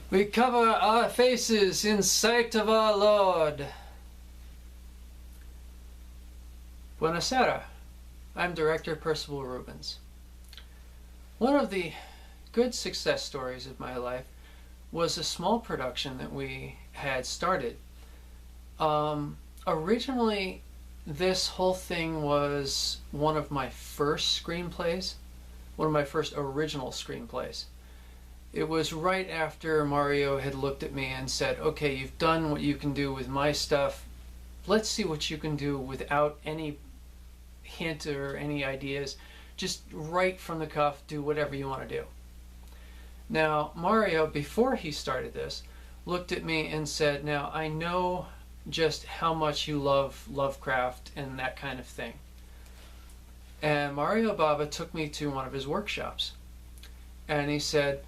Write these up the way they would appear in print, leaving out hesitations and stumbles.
We cover our faces in sight of our Lord. Buonasera. I'm director Percival Rubens. One of the good success stories of my life was a small production that we had started. Originally, this whole thing was one of my first screenplays, one of my first original screenplays. It was right after Mario had looked at me and said, okay, you've done what you can do with my stuff. Let's see what you can do without any hint or any ideas. Just right from the cuff, do whatever you want to do. Now, Mario, before he started this, looked at me and said, now I know just how much you love Lovecraft and that kind of thing. And Mario Bava took me to one of his workshops. And he said,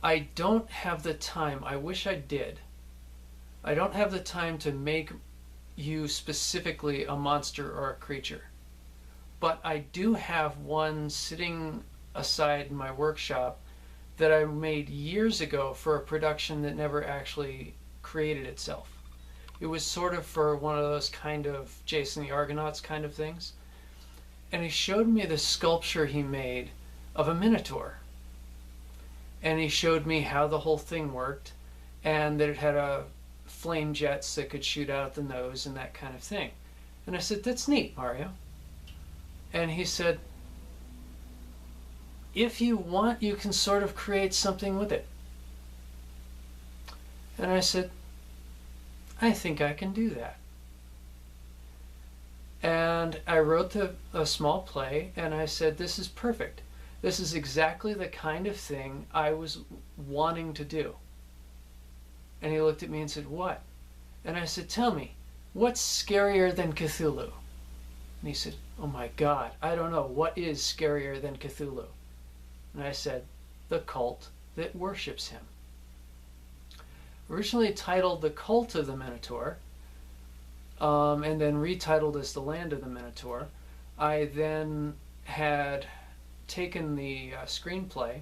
I don't have the time. I wish I did. I don't have the time to make you specifically a monster or a creature. But I do have one sitting aside in my workshop that I made years ago for a production that never actually created itself. It was sort of for one of those kind of Jason the Argonauts kind of things. And he showed me the sculpture he made of a Minotaur. And he showed me how the whole thing worked, and that it had a flame jets that could shoot out the nose and that kind of thing. And I said, that's neat, Mario. And he said, if you want, you can sort of create something with it. And I said, I think I can do that. And I wrote a small play, and I said, this is perfect. This is exactly the kind of thing I was wanting to do. And he looked at me and said, what? And I said, tell me, what's scarier than Cthulhu? And he said, oh my God, I don't know. What is scarier than Cthulhu? And I said, the cult that worships him. Originally titled The Cult of the Minotaur, and then retitled as The Land of the Minotaur, I then had taken the screenplay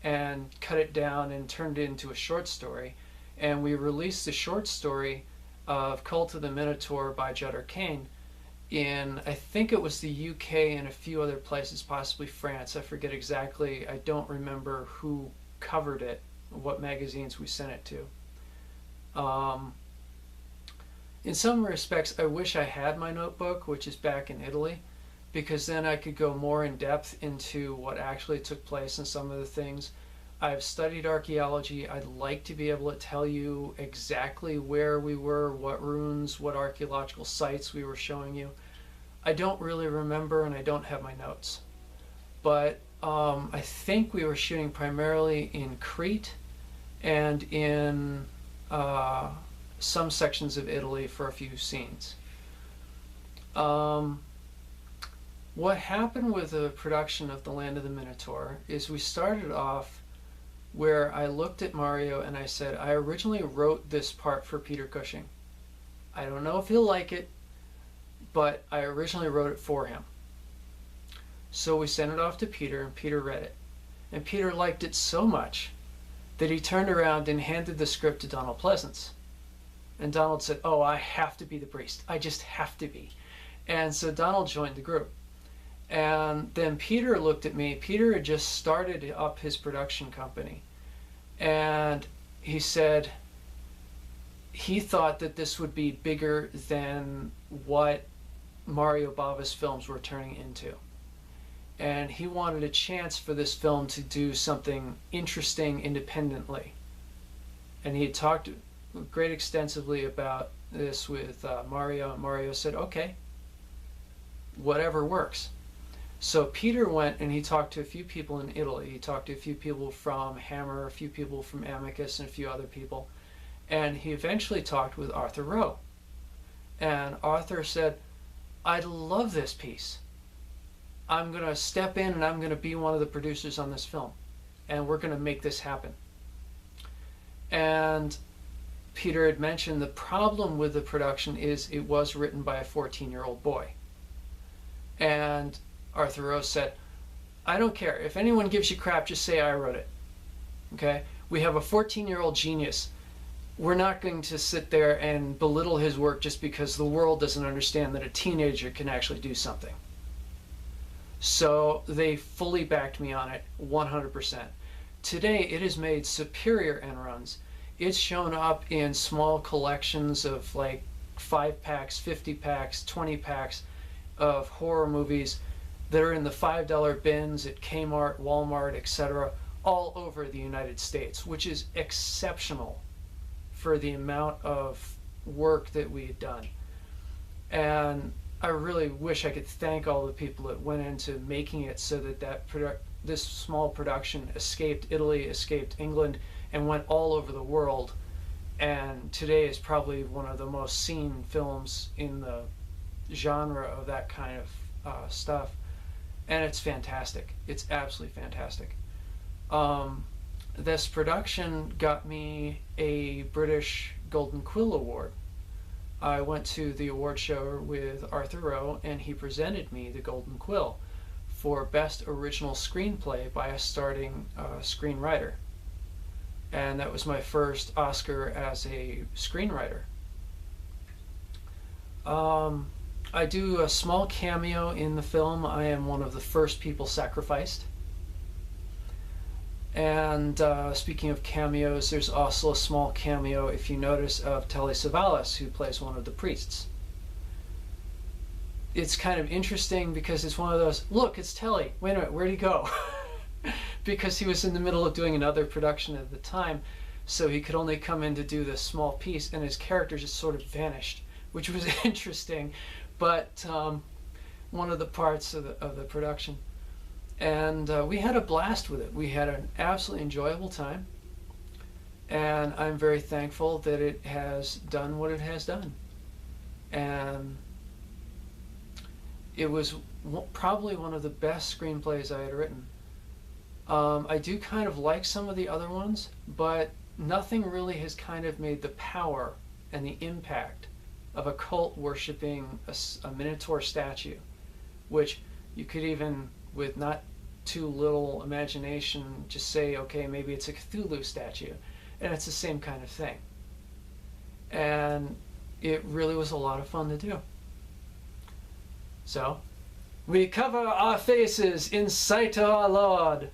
and cut it down and turned it into a short story, and we released the short story of Cult of the Minotaur by Judd Kane in, I think it was the UK and a few other places, possibly France. I forget exactly. I don't remember who covered it, what magazines we sent it to. In some respects, I wish I had my notebook, which is back in Italy, because then I could go more in depth into what actually took place and some of the things. I've studied archaeology. I'd like to be able to tell you exactly where we were, what ruins, what archaeological sites we were showing you. I don't really remember, and I don't have my notes. But I think we were shooting primarily in Crete and in some sections of Italy for a few scenes. What happened with the production of The Land of the Minotaur is we started off where I looked at Mario and I said, I originally wrote this part for Peter Cushing. I don't know if he'll like it, but I originally wrote it for him. So we sent it off to Peter, and Peter read it. And Peter liked it so much that he turned around and handed the script to Donald Pleasance. And Donald said, oh, I have to be the priest. I just have to be. And so Donald joined the group. And then Peter looked at me. Peter had just started up his production company. And he said he thought that this would be bigger than what Mario Bava's films were turning into. And he wanted a chance for this film to do something interesting independently. And he had talked great extensively about this with Mario, and Mario said, okay, whatever works. So Peter went and he talked to a few people in Italy. He talked to a few people from Hammer, a few people from Amicus, and a few other people. And he eventually talked with Arthur Rowe. And Arthur said, I love this piece. I'm going to step in and I'm going to be one of the producers on this film. And we're going to make this happen. And Peter had mentioned the problem with the production is it was written by a 14-year-old boy. And Arthur Rowe said, I don't care. If anyone gives you crap, just say I wrote it. Okay? We have a 14-year-old genius. We're not going to sit there and belittle his work just because the world doesn't understand that a teenager can actually do something. So they fully backed me on it 100%. Today it has made superior end runs. It's shown up in small collections of like 5 packs, 50 packs, 20 packs of horror movies that are in the $5 bins at Kmart, Walmart, etc., all over the United States, which is exceptional for the amount of work that we had done. And I really wish I could thank all the people that went into making it so that this small production escaped Italy, escaped England, and went all over the world. And today is probably one of the most seen films in the genre of that kind of stuff. And it's fantastic. It's absolutely fantastic. This production got me a British Golden Quill Award. I went to the award show with Arthur Rowe, and he presented me the Golden Quill for Best Original Screenplay by a starting screenwriter. And that was my first Oscar as a screenwriter. I do a small cameo in the film. I am one of the first people sacrificed. And speaking of cameos, there's also a small cameo, if you notice, of Telly Savalas, who plays one of the priests. It's kind of interesting because it's one of those, look, it's Telly. Wait a minute, where'd he go? Because he was in the middle of doing another production at the time, so he could only come in to do this small piece, and his character just sort of vanished, which was interesting, but one of the parts of the production. And we had a blast with it. We had an absolutely enjoyable time, and I'm very thankful that it has done what it has done. And it was probably one of the best screenplays I had written. I do kind of like some of the other ones, but nothing really has kind of made the power and the impact of a cult worshipping a Minotaur statue, which you could even, with not too little imagination, just say, okay, maybe it's a Cthulhu statue, and it's the same kind of thing. And it really was a lot of fun to do. So, we cover our faces in sight of our Lord.